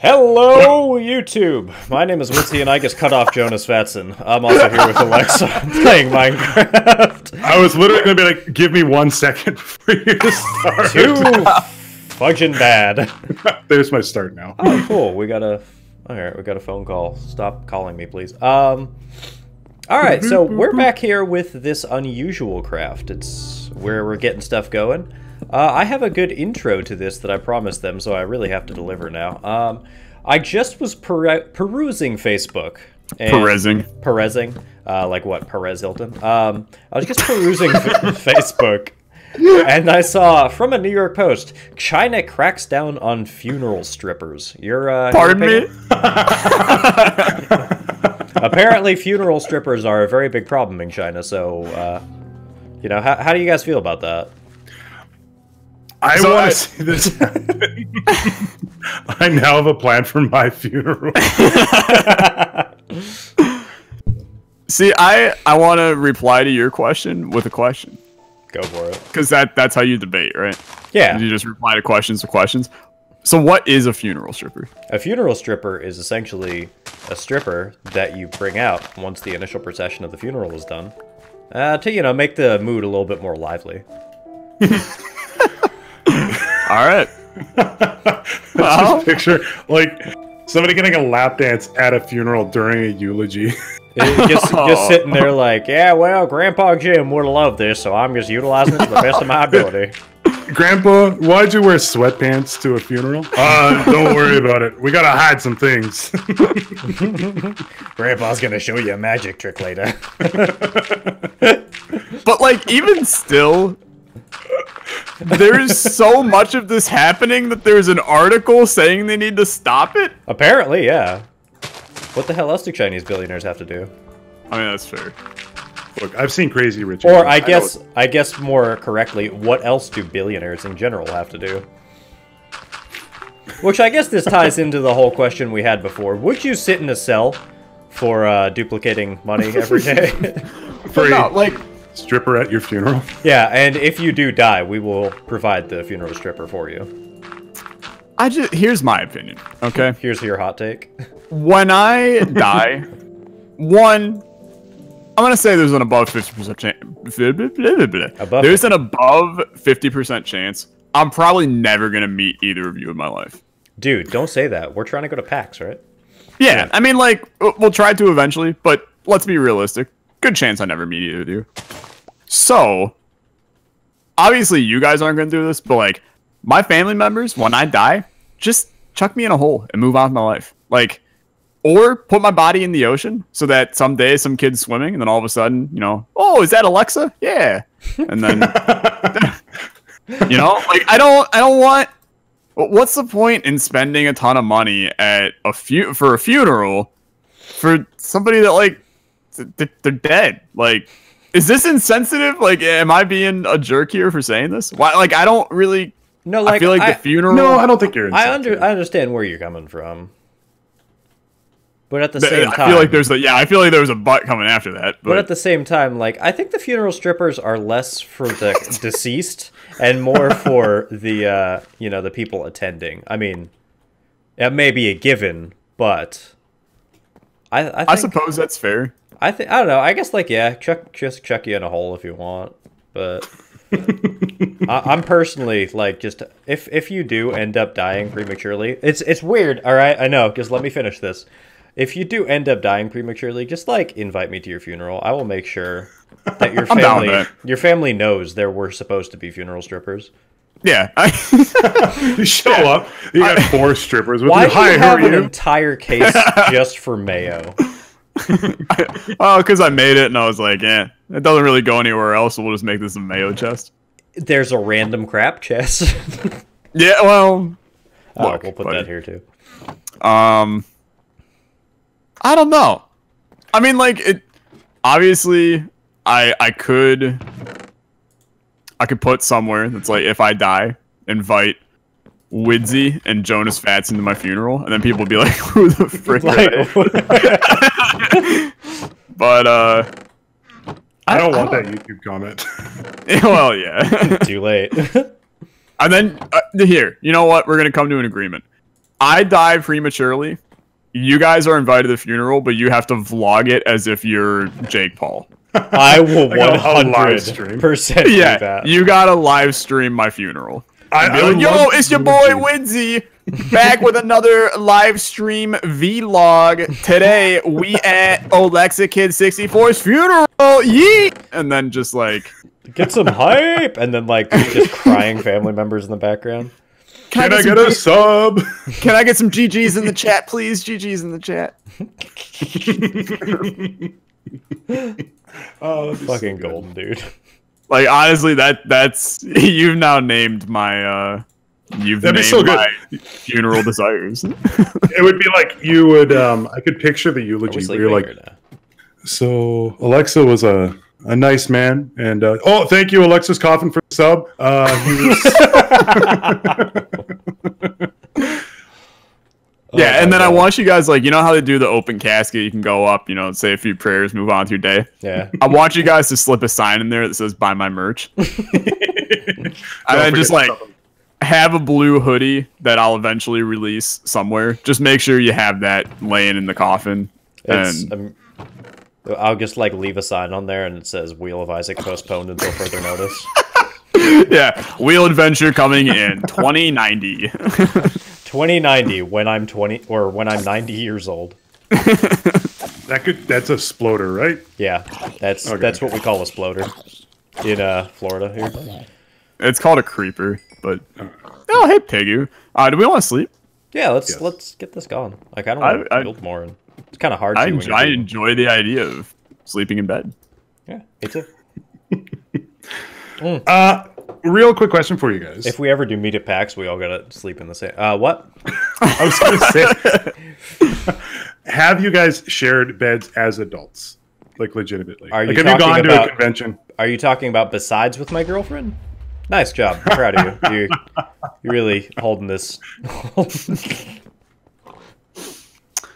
Hello, YouTube! My name is Uidsea, and I just cut off Jonas Vatson. I'm also here with Alexa playing Minecraft. I was literally going to be like, give me 1 second for you to start. Too fudging bad. There's my start now. Oh, cool. We got a phone call. Stop calling me, please. Alright, so we're back here with this unusual craft. It's where we're getting stuff going. I have a good intro to this that I promised them, so I really have to deliver now. I just was perusing Facebook. Perezing? Like what, Perez Hilton? I was just perusing Facebook, and I saw, from a New York Post, China cracks down on funeral strippers. Pardon me? Apparently, funeral strippers are a very big problem in China, so, you know, how do you guys feel about that? I want to see this happening. I now have a plan for my funeral. See, I want to reply to your question with a question. Go for it. Because that's how you debate, right? Yeah. You just reply to questions with questions. So what is a funeral stripper? A funeral stripper is essentially a stripper that you bring out once the initial procession of the funeral is done. To, you know, make the mood a little bit more lively. All right. Just picture, like, somebody getting a lap dance at a funeral during a eulogy. Just sitting there like, yeah, well, Grandpa Jim would have loved this, so I'm just utilizing it to the best of my ability. Grandpa, why'd you wear sweatpants to a funeral? Don't worry about it. We gotta hide some things. Grandpa's gonna show you a magic trick later. But, like, even still, there's so much of this happening that there's an article saying they need to stop it? Apparently, yeah. What the hell else do Chinese billionaires have to do? I mean, that's fair. Look, I've seen Crazy Rich. Or I guess more correctly, what else do billionaires in general have to do? Which I guess this ties into the whole question we had before. Would you sit in a cell for duplicating money every day? For stripper at your funeral? Yeah, and if you do die, we will provide the funeral stripper for you. Here's my opinion, okay? Here's your hot take. When I die, one, I'm gonna say there's an above 50% chance. There's an above 50% chance I'm probably never gonna meet either of you in my life. Dude, don't say that. We're trying to go to PAX, right? Yeah, I mean, like, we'll try to eventually, but let's be realistic. Good chance I never meet either of you. So, obviously you guys aren't gonna do this, but like, my family members, when I die, just chuck me in a hole and move on with my life. Like, or put my body in the ocean so that someday some kid's swimming and then all of a sudden, you know, oh, is that Alexa? Yeah. And then, you know, like, I don't want, what's the point in spending a ton of money at for a funeral for somebody that, like, they're dead? Like, is this insensitive? Like, am I being a jerk here for saying this? Why? Like, I don't really. No, like, I feel like the funeral. No, I don't think you're insensitive. I understand where you're coming from, but at the same time, I feel like there's a butt coming after that. But at the same time, like, I think the funeral strippers are less for the deceased and more for the you know, the people attending. I mean, it may be a given, but I suppose that's fair. I don't know. I guess, like, yeah, just chuck you in a hole if you want, but I'm personally, like, just if you do end up dying prematurely, it's weird. All right, I know. Just let me finish this. If you do end up dying prematurely, just, like, invite me to your funeral. I will make sure that your family knows there were supposed to be funeral strippers. Yeah, you show up. You got 4 strippers. Why do you have an entire case just for mayo? Oh, because I made it and I was like, yeah, it doesn't really go anywhere else, so we'll just make this a mayo chest. There's a random crap chest. Yeah, well, look, we'll put that here too. I don't know. I mean, like, it. Obviously, I could put somewhere that's like, if I die, invite Uidsea and Jonas Vatson to my funeral, and then people would be like, who the frick are they? But I don't want that YouTube comment. Well, yeah. Too late. And then here, you know what? We're gonna come to an agreement. I die prematurely. You guys are invited to the funeral, but you have to vlog it as if you're Jake Paul. I will Like a live 100% do Yeah, that. you gotta live stream my funeral. I Be like, would yo, love it's to your do boy it. Winsy back with another live stream vlog. Today we at Alexa Kid 64's funeral. Yeet! And then just like, Get some hype! And then, like, just crying family members in the background. Can I get a sub? Can I get some GGs in the chat, please? GGs in the chat. Oh, Fucking golden, dude. Like honestly, that's you've now named my you've That'd be named so good. my funeral desires. It would be like you would. I could picture the Are we eulogy where sleeping you're like, or no? so Alexa was a nice man, and oh, thank you, Alexa's coffin for the sub. He was Yeah, Oh and my then I God. want you guys like, you know how they do the open casket? You can go up, you know, say a few prayers, move on with your day. Yeah. I want you guys to slip a sign in there that says "Buy my merch," and then just like have a blue hoodie that I'll eventually release somewhere. Just make sure you have that laying in the coffin. It's, And I'll just, like, leave a sign on there and it says Wheel of Isaac postponed until further notice. yeah, wheel adventure coming in 2090. 2090, when I'm 20, or when I'm 90 years old. that's a sploder, right? Yeah, that's what we call a sploder in Florida here. It's called a creeper, but oh hey Piggy. Do we want to sleep? Yeah, let's Yes. get this going. Like, I don't want to I- build more, and it's kind of hard. I to when enjoy, you're I doing- enjoy the idea of sleeping in bed. Yeah, me too. Real quick question for you guys. If we ever do meet at PAX, we all gotta sleep in the same. What? I was going to say, have you guys shared beds as adults, like legitimately? Are you like, have you talking gone to about- a convention? Are you talking about besides with my girlfriend? Nice job. I'm proud of you. You're really holding this.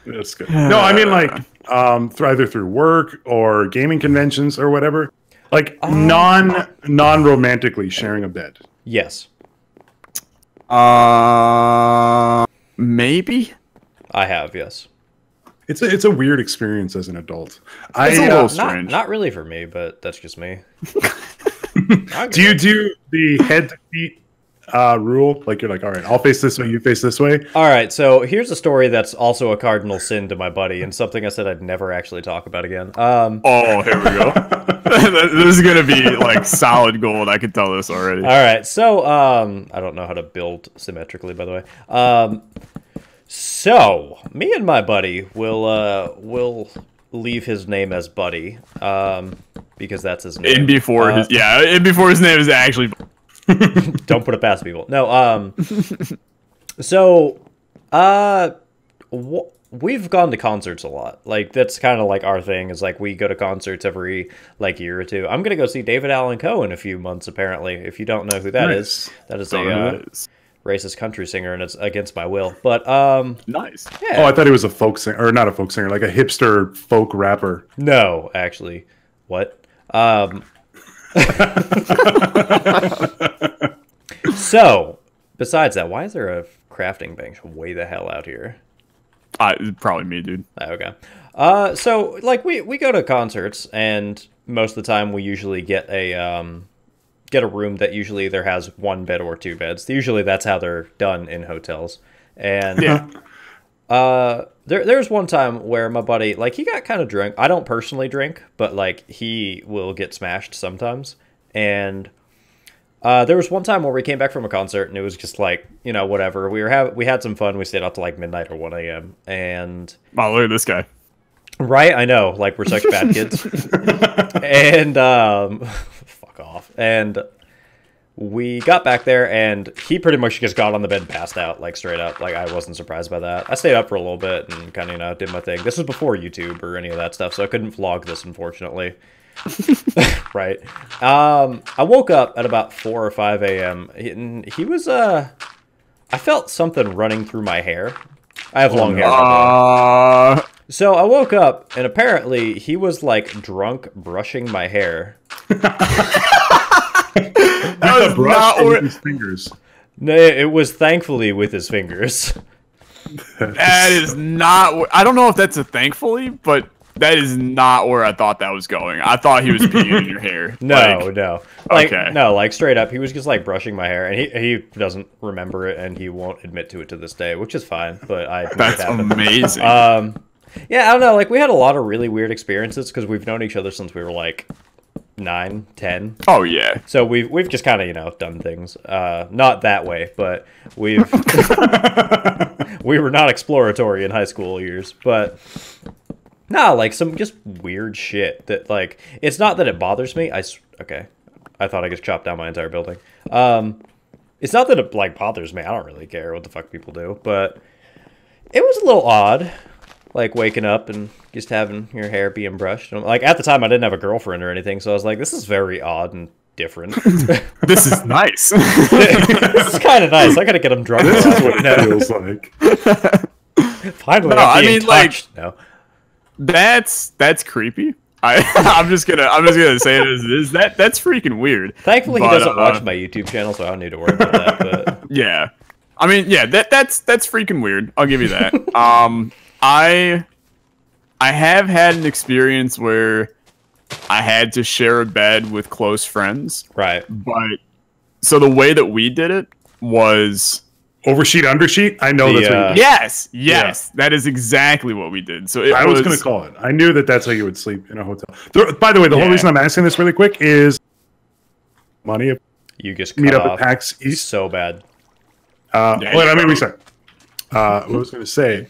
That's good. No, I mean like either through work or gaming conventions or whatever. Like non-romantically sharing a bed. Yes, Maybe. I have. Yes. It's a weird experience as an adult. It's a little strange. Not really for me, but that's just me. Do you do the head to feet rule? Like you're like, all right, I'll face this way, you face this way. All right, so here's a story that's also a cardinal sin to my buddy, and something I said I'd never actually talk about again. Oh, here we go. This is gonna be like solid gold. I can tell this already. All right, so I don't know how to build symmetrically, by the way. So me and my buddy will leave his name as Buddy, because that's his name. And before his name is actually. Don't put it past people. No, so, we've gone to concerts a lot. Like, that's kind of like our thing, is like we go to concerts every like year or two. I'm gonna go see David Allan Coe in a few months, apparently. If you don't know who that is, that is Don't know who a that is. racist country singer, and it's against my will. But Nice. yeah, Oh, I thought he was a folk singer, or not a folk singer, like a hipster folk rapper. no, actually, what? So, besides that, why is there a crafting bench way the hell out here? Probably me, dude. Okay. So like we go to concerts, and most of the time we usually get a room that usually either has one bed or two beds. Usually that's how they're done in hotels. And Yeah. there's one time where my buddy, like, he got kind of drunk. I don't personally drink, but like he will get smashed sometimes. And there was one time where we came back from a concert, and it was just like, you know, whatever. We had some fun. We stayed out till like midnight or 1 a.m. And Wow, look at this guy. right, I know, like, we're such bad kids. And fuck off. And we got back there, and he pretty much just got on the bed and passed out, like, straight up. Like, I wasn't surprised by that. I stayed up for a little bit and kind of, you know, did my thing. This was before YouTube or any of that stuff, so I couldn't vlog this, unfortunately. Right. I woke up at about 4 or 5 a.m. and he was I felt something running through my hair. I have long hair. by the way. So I woke up, and apparently he was like drunk brushing my hair. With a brush not or where- with his fingers. No, it was thankfully with his fingers. That is not. I don't know if that's a thankfully, but that is not where I thought that was going. I thought he was peeing in your hair. No, no. Like, okay. No, like straight up, he was just like brushing my hair, and he doesn't remember it, and he won't admit to it to this day, which is fine. But That's amazing. Yeah, I don't know. Like, we had a lot of really weird experiences because we've known each other since we were like 9, 10. Oh yeah. So we've just kind of done things. Not that way, but we've we were not exploratory in high school years, but. No, like some just weird shit that like it's not that it bothers me. Okay, I thought I just chopped down my entire building. It's not that it like bothers me. I don't really care what the fuck people do, but it was a little odd, like waking up and just having your hair being brushed. Like at the time, I didn't have a girlfriend or anything, so I was like, this is very odd and different. This is nice. This is kind of nice. I gotta get him drunk. This is what it feels like. Finally, No, I mean, touched. No. That's creepy. I'm just gonna say it as it is. That's freaking weird. Thankfully, he doesn't watch my YouTube channel, so I don't need to worry about that. But yeah, I mean, yeah, that's freaking weird. I'll give you that. I have had an experience where I had to share a bed with close friends. Right. But so the way that we did it was. Oversheet, undersheet? I know that's what you did. Yes, yes. Yeah. That is exactly what we did. So I was going to call it. I knew that's how you would sleep in a hotel. By the way, the whole reason I'm asking this really quick is money. You just meet up at PAX East. So bad. Wait, let me restart. What I was going to say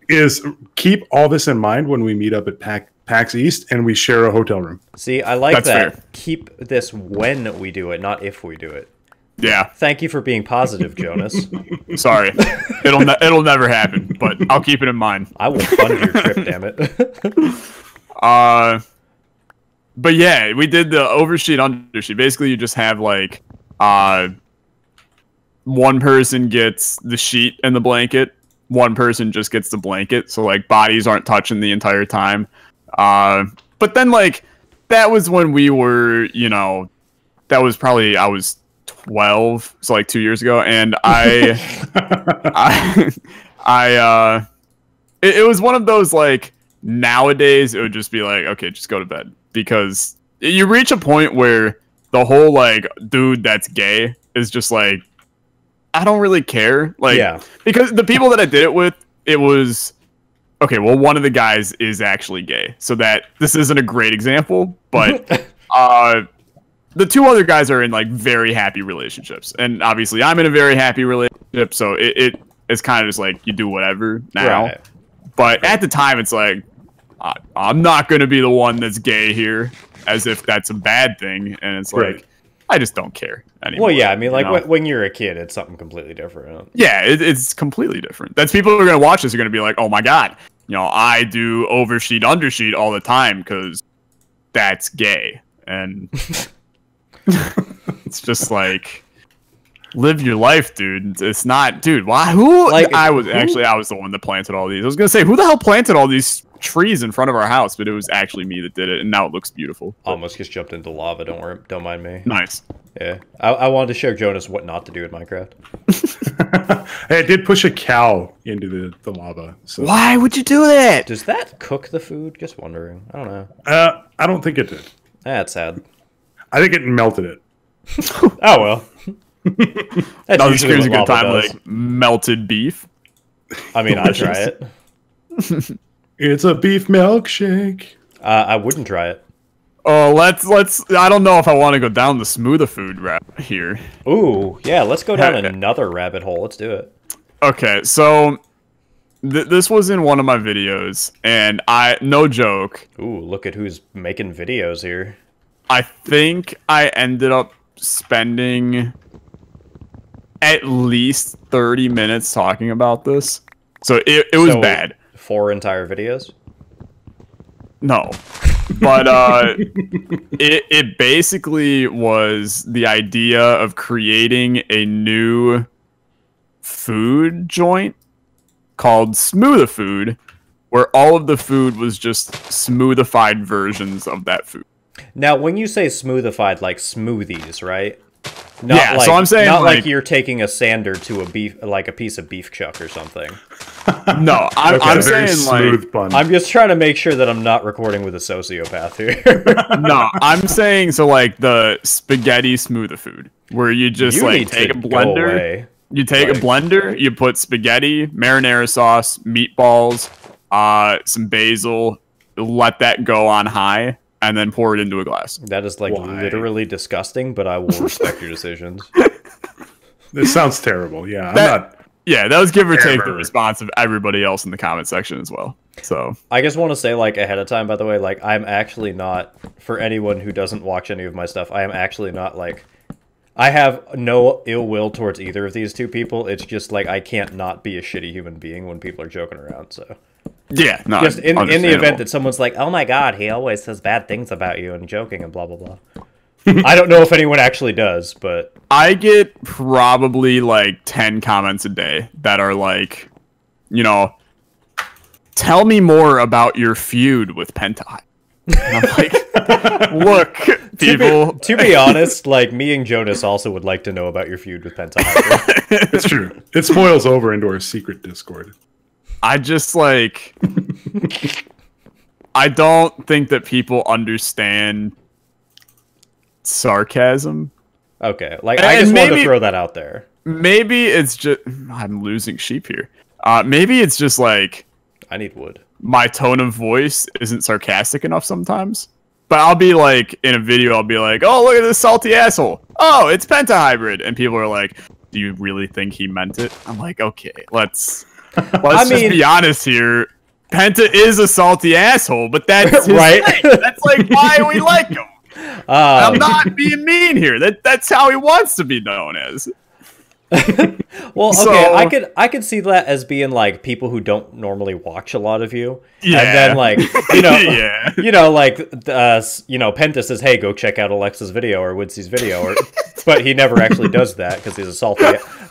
is keep all this in mind when we meet up at PAX East and we share a hotel room. See, I like that. Fair. Keep this when we do it, not if we do it. Yeah. Thank you for being positive, Jonas. Sorry, it'll never happen, but I'll keep it in mind. I will fund your trip, damn it. But yeah, we did the oversheet, undersheet. Basically, you just have like, one person gets the sheet and the blanket, one person just gets the blanket, so like bodies aren't touching the entire time. But then like that was when we were, that was probably I was 12, so like 2 years ago, and it was one of those like nowadays it would just be like, okay, just go to bed, because you reach a point where the whole like dude that's gay is just like, I don't really care, like, yeah. Because the people that I did it with, it was okay, well, one of the guys is actually gay, so that this isn't a great example, but the two other guys are in like very happy relationships, and obviously I'm in a very happy relationship, so it's kind of just like you do whatever now. Right. But at the time, it's like I'm not gonna be the one that's gay here, as if that's a bad thing, and it's like I just don't care anymore. Well, yeah, I mean, like when you're a kid, it's something completely different. Yeah, it's completely different. That's people who are gonna watch this are gonna be like, oh my god, I do oversheet, undersheet all the time because that's gay, and. It's just like, live your life, dude. It's not, dude. Why? Who? Like, I was the one that planted all these. I was gonna say, who the hell planted all these trees in front of our house? But it was actually me that did it, and now it looks beautiful. Almost just jumped into lava. Don't mind me. Nice. Yeah, I wanted to show Jonas what not to do in Minecraft. Hey, I did push a cow into the lava. So. Why would you do that? Does that cook the food? Just wondering. I don't know. I don't think it did. That's sad. I think it melted it. Oh well. That's usually what a good time, does. Like melted beef. I mean, I'd try it. It's a beef milkshake. I wouldn't try it. Oh, let's. I don't know if I want to go down the smoother food route here. Ooh, yeah. Let's go down another rabbit hole. Let's do it. Okay, so this was in one of my videos, and no joke. Ooh, look at who's making videos here. I think I ended up spending at least 30 minutes talking about this. So it was bad. 4 entire videos? No. But it basically was the idea of creating a new food joint called Smoother Food, where all of the food was just smoothified versions of that food. Now, when you say smoothified, like smoothies, right? Not like, so I'm saying not like you're taking a sander to a piece of beef chuck or something. No, I'm very saying smooth like pun. I'm just trying to make sure that I'm not recording with a sociopath here. no, I'm saying so like the spaghetti smoother food where you just You like need take to a go blender. away. You take a blender, you put spaghetti, marinara sauce, meatballs, some basil, let that go on high, and then pour it into a glass. That is like Why? literally disgusting, but I will respect your decisions. This sounds terrible. Yeah, I'm That- not. Yeah, that was give or take the Ever. response of everybody else in the comment section as well. So I just want to say, like, ahead of time, by the way, like, I'm actually not, for anyone who doesn't watch any of my stuff, I am actually not, like, I have no ill will towards either of these two people. It's just, like, I can't not be a shitty human being when people are joking around, so. yeah, no, Just in the understandable. event that someone's like, oh my god, he always says bad things about you and joking and blah, blah, blah. I don't know if anyone actually does, but... I get probably like 10 comments a day that are like, you know, tell me more about your feud with Penta. And I'm like, look, people. To be honest, like, me and Jonas also would like to know about your feud with Penta. It's true. It spoils over into our secret Discord. I just like, I don't think that people understand sarcasm. Okay, like, I And just wanted to maybe- throw that out there. Maybe it's just, I'm losing sheep here. Maybe it's just like, I need wood. my tone of voice isn't sarcastic enough sometimes. But I'll be like, in a video, I'll be like, oh, look at this salty asshole. Oh, it's pentahybrid. And people are like, do you really think he meant it? I'm like, okay, let's just be honest here. Penta is a salty asshole, but that's his Right? thing. That's like why we like him. I'm not being mean here. That's how he wants to be known as. Well, okay, So- I could see that as being like people who don't normally watch a lot of you, Yeah. and then like you know, Yeah. you know, like you know, Penta says, "Hey, go check out Alexa's video or Woodsy's video," or but he never actually does that because he's a salty.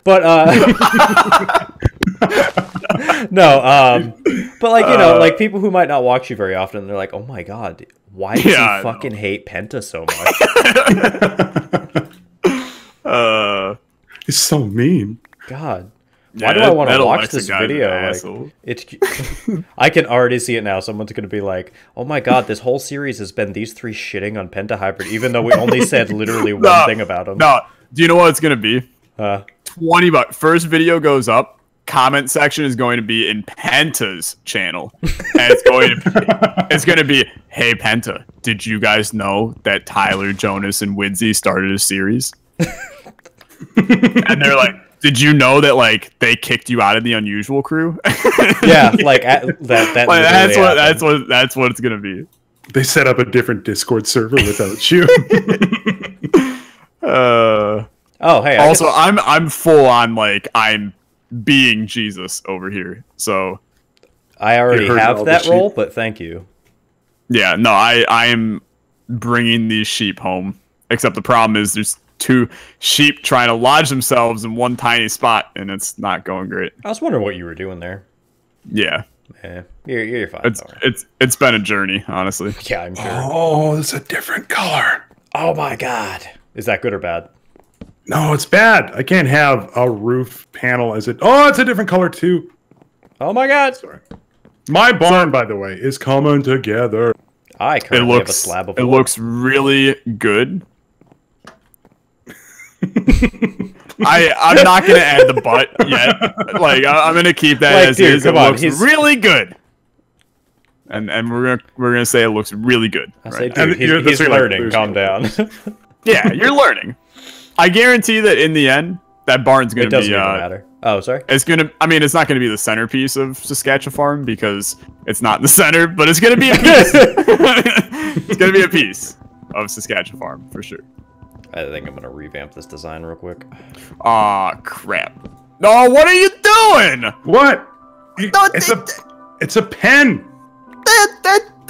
But no, but like you know, like people who might not watch you very often, they're like, "Oh my god, why does Yeah, I he know. fucking hate Penta so much?" It's so mean. God. Yeah, Why do I want to that watch Alexa this guy's an video? Like, asshole. it's, I can already see it now. Someone's going to be like, "Oh my god, this whole series has been these three shitting on Pentahybrid," even though we only said literally one thing about him. No, do you know what it's gonna be? Uh, $20. First video goes up. Comment section is going to be in Penta's channel, and it's going to be, hey Penta, did you guys know that Tyler, Jonas, and Widsey started a series? And they're like, did you know that like they kicked you out of the Unusual crew? yeah, like that. Like, literally that's happened. what it's gonna be. They set up a different Discord server without you. Oh, hey. Also, I'm full on like I'm being Jesus over here. So I already You heard have all the that sheep. role, but thank you. yeah, no, I am bringing these sheep home. Except the problem is there's two sheep trying to lodge themselves in one tiny spot, and it's not going great. I was wondering what you were doing there. Yeah, You're fine. it's don't worry. it's been a journey, honestly. Yeah, I'm sure. Oh, it's a different color. Oh my god, is that good or bad? No, it's bad. I can't have a roof panel as it. Oh, it's a different color too. Oh my god. Sorry. My barn, by the way, is coming together. I It currently have a looks slab of it wood. looks really good. I'm not gonna add the butt yet. Like I'm gonna keep that Like, as dude, is. come It on, looks he's- really good. And we're gonna say it looks really good. I say, Right? dude, And you're- he's that's like learning. losing Calm it. down. Yeah, you're learning. I guarantee that in the end, that barn's gonna It doesn't be. even matter. Oh, sorry. It's gonna. I mean, it's not gonna be the centerpiece of Saskatchewan Farm because it's not in the center, but it's gonna be a piece. It's gonna be a piece of Saskatchewan Farm for sure. I think I'm gonna revamp this design real quick. Aw, crap. No, what are you doing? What? No, It's a pen. That's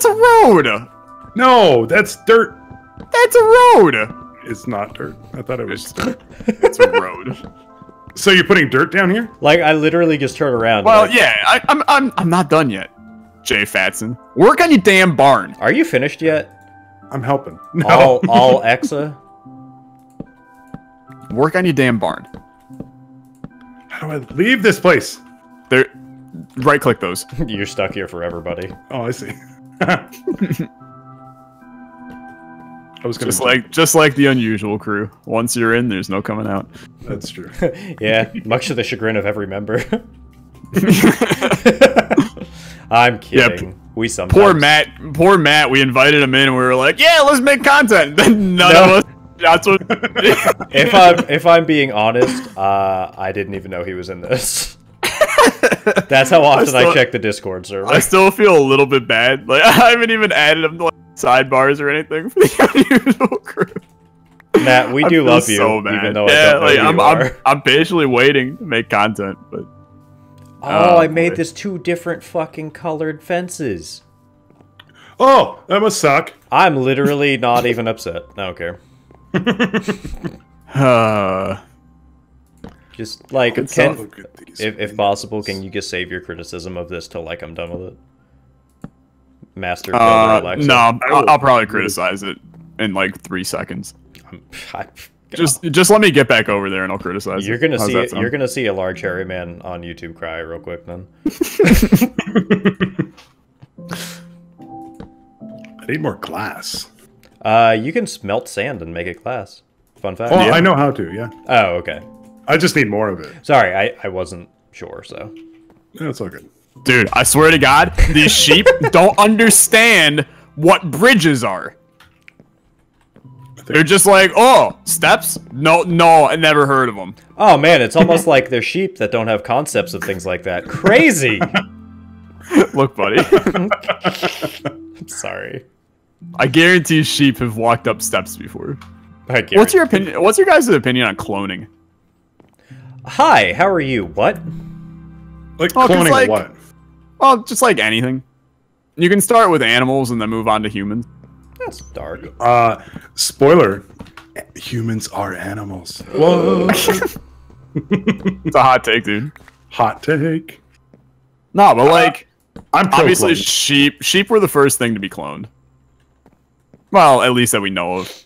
a road. No, that's dirt. That's a road. It's not dirt. I thought it was dirt. It's a road. So you're putting dirt down here? Like, I literally just turn around. Well, like, yeah, I'm not done yet. Jay Fatson, work on your damn barn. Are you finished yet? I'm helping. No. All Exa? Work on your damn barn. How do I leave this place? There, right click those. You're stuck here forever, buddy. Oh, I see. I was gonna Just like the unusual crew. Once you're in, there's no coming out. That's true. Yeah, much to the chagrin of every member. I'm kidding. Yeah, we sometimes... Poor Matt. We invited him in, and we were like, "Yeah, let's make content." Then none of us. That's what. if I'm being honest, I didn't even know he was in this. That's how often I check the Discord server. I still feel a little bit bad. Like I haven't even added him to like sidebars or anything for the unusual crew. Matt, we do love you, so bad. even though I don't know who you are. I'm patiently waiting to make content, but. Oh, I made this 2 different fucking colored fences. Oh, that must suck. I'm literally not even upset. I don't care. Just like, if possible, can you just save your criticism of this till like I'm done with it? Master Builder Alexa. No, I'll probably criticize it in like 3 seconds. Just let me get back over there and I'll criticize you're it. Gonna see it. You're gonna see a large hairy man on YouTube cry real quick then. I need more glass. You can smelt sand and make it glass. Fun fact. Oh, yeah. I know how to, yeah. Oh, okay. I just need more of it. Sorry, I wasn't sure, so. Yeah, it's all good. Dude, I swear to God, these sheep don't understand what bridges are. They're just like, oh, steps? No, I never heard of them. Oh, man, it's almost like they're sheep that don't have concepts of things like that. Crazy! Look, buddy. I'm sorry. I guarantee sheep have walked up steps before. What's your opinion? What's your guys' opinion on cloning? Hi, how are you? What? Like cloning like, what? Well, just like anything. You can start with animals and then move on to humans. That's dark. Spoiler. Humans are animals. Whoa. It's a hot take, dude. Hot take. No, but like, I'm obviously sheep were the first thing to be cloned. Well, at least that we know of.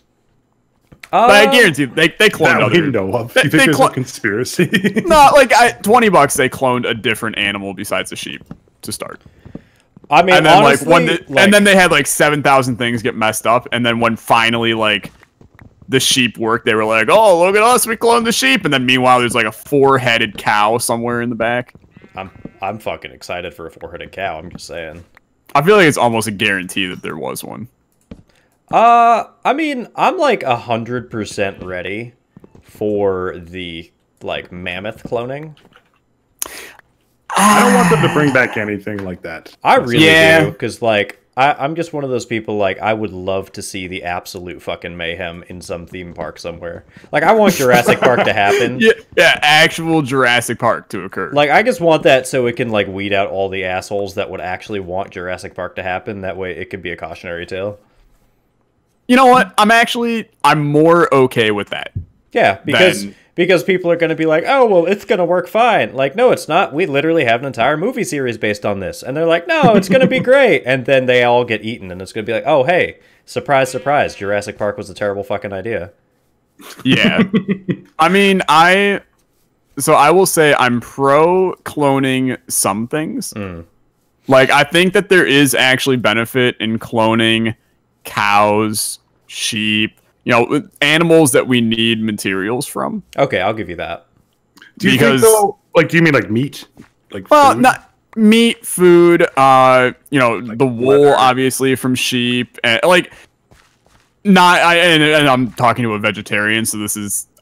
But I guarantee they cloned other. We know of. You think there's a conspiracy? No, like $20 they cloned a different animal besides a sheep to start. I mean, and then honestly, and then they had like 7,000 things get messed up, and then when finally like the sheep worked, they were like, "Oh, look at us, we cloned the sheep," and then meanwhile there's like a 4-headed cow somewhere in the back. I'm fucking excited for a 4-headed cow. I'm just saying. I feel like it's almost a guarantee that there was one. I mean, I'm like 100% ready for the like mammoth cloning. I don't want them to bring back anything like that. I really do, because like I'm just one of those people. Like I would love to see the absolute fucking mayhem in some theme park somewhere. Like I want Jurassic Park to happen. Yeah, actual Jurassic Park to occur. Like I just want that so it can like weed out all the assholes that would actually want Jurassic Park to happen. That way, it could be a cautionary tale. You know what? I'm more okay with that. Yeah, because people are going to be like, oh, well, it's going to work fine. Like, no, it's not. We literally have an entire movie series based on this. And they're like, no, it's going to be great. And then they all get eaten. And it's going to be like, oh, hey, surprise, surprise. Jurassic Park was a terrible fucking idea. Yeah. I mean, I will say I'm pro cloning some things. Like, I think that there is actually benefit in cloning cows, sheep, animals that we need materials from. Okay, I'll give you that. Do you think though, like, do you mean like meat? Like, well, food? not meat, food, like the wool, leather, obviously, from sheep, and like, and I'm talking to a vegetarian, so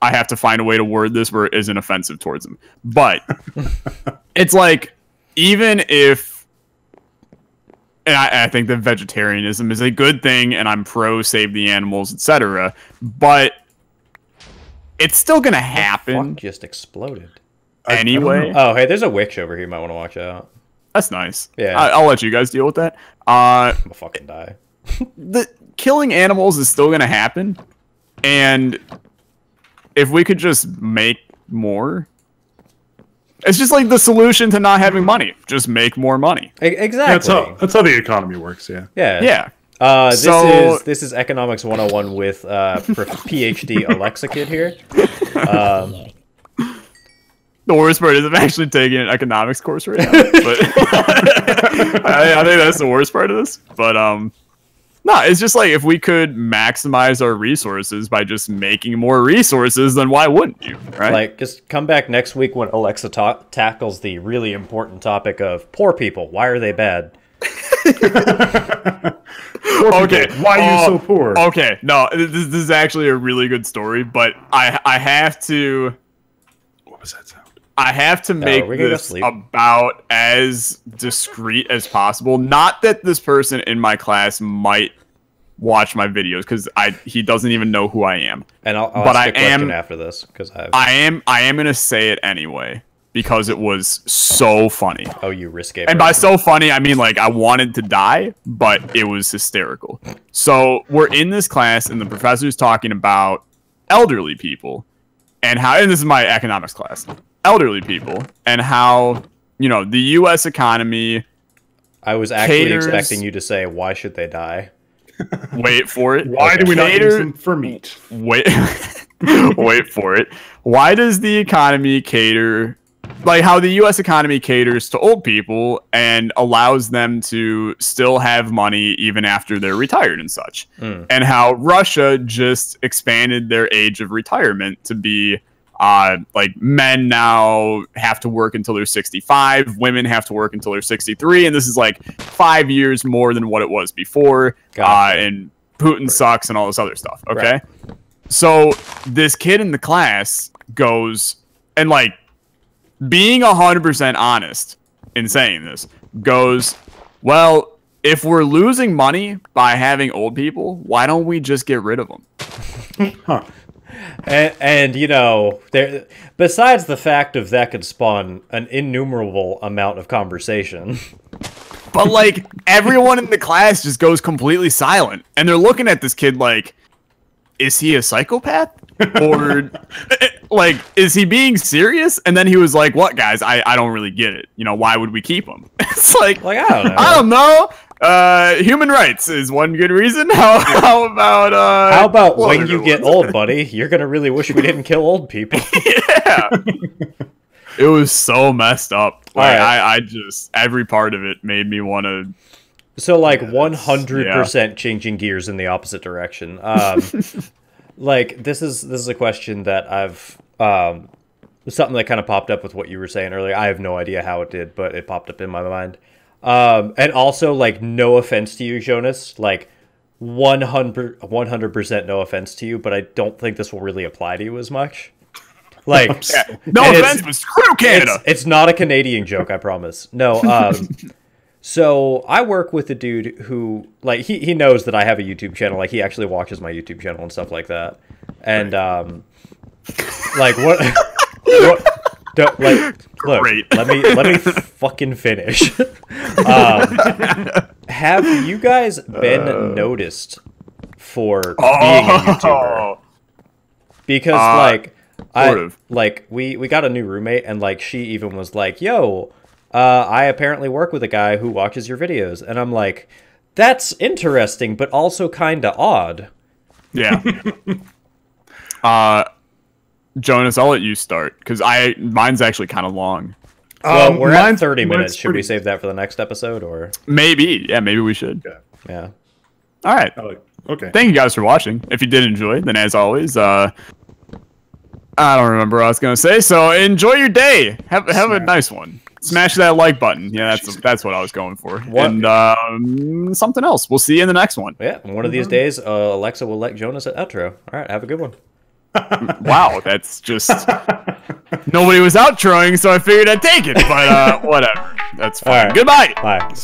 I have to find a way to word this where it isn't offensive towards them. But it's like, even if, and I think that vegetarianism is a good thing, and I'm pro save the animals, etc. But it's still gonna happen. The fuck just exploded. Anyway. Oh, hey, there's a witch over here you might want to watch out. That's nice. Yeah. I'll let you guys deal with that. I'm gonna fucking die. The killing animals is still gonna happen, and if we could just make more. It's just like the solution to not having money. Just make more money. Exactly. Yeah, that's how the economy works, yeah. Yeah. This is Economics 101 with PhD Alexa Kid here. The The worst part is I'm actually taking an economics course right now. But I think that's the worst part of this. But no, it's just like if we could maximize our resources by just making more resources, then why wouldn't you? Right? Like, just come back next week when Alexa tackles the really important topic of poor people. Why are they bad? Okay, why are you so poor? Okay, no, this is actually a really good story, but I have to. What was that sound? I have to make this about as discreet as possible. Not that this person in my class might watch my videos, because he doesn't even know who I am. And I'll ask a question after this, because I am gonna say it anyway because it was so funny. Oh, you risque. And by so funny, I mean like I wanted to die, but it was hysterical. So we're in this class, and the professor's talking about elderly people and how. And this is my economics class. Elderly people and how, you know, the U.S. economy. I was actually expecting you to say, "Why should they die?" Wait for it. Why do we not use them for meat? Wait, wait for it. Why does the economy cater, like how the U.S. economy caters to old people and allows them to still have money even after they're retired and such, and how Russia just expanded their age of retirement to be. Like men now have to work until they're 65, women have to work until they're 63, and this is like 5 years more than what it was before. And Putin sucks and all this other stuff. Okay, so this kid in the class goes and like being 100% honest in saying this goes, well, if we're losing money by having old people, why don't we just get rid of them? Huh. And you know, there. Besides the fact of that could spawn an innumerable amount of conversation. But like everyone in the class just goes completely silent, and they're looking at this kid like, is he a psychopath? Or like, is he being serious? And then he was like, what, guys? I don't really get it. You know, why would we keep him? It's like I don't know. I don't know. Human rights is one good reason. How about when you get old, buddy? You're gonna really wish we didn't kill old people. Yeah. It was so messed up. Like I just every part of it made me want to. So like 100% changing gears in the opposite direction. Like this is a question that I've something that kind of popped up with what you were saying earlier. I have no idea how it did, but it popped up in my mind. And also, like, no offense to you, Jonas, like 100% no offense to you, but I don't think this will really apply to you as much. Like, no offense, but screw Canada. It's not a Canadian joke, I promise. No. So I work with a dude who, like, he knows that I have a YouTube channel. Like, he actually watches my YouTube channel and stuff like that. And like what? Don't, like, look, let me fucking finish. Have you guys been noticed for being a YouTuber? Because we got a new roommate, and like she even was like, "Yo, I apparently work with a guy who watches your videos," and I'm like, "That's interesting, but also kind of odd." Yeah. Jonas, I'll let you start because mine's actually kind of long. Well, we're at 30 minutes. Should we save that for the next episode, or maybe? Yeah, maybe we should. Yeah. All right. Okay. Thank you guys for watching. If you did enjoy, then as always, I don't remember what I was gonna say. So enjoy your day. Have a nice one. Smash that like button. Yeah, that's what I was going for. And something else. We'll see you in the next one. Yeah. One of these days, Alexa will let Jonas at outro. All right. Have a good one. Wow, that's just nobody was outroing, so I figured I'd take it. But whatever, that's fine. Right. Goodbye. Bye.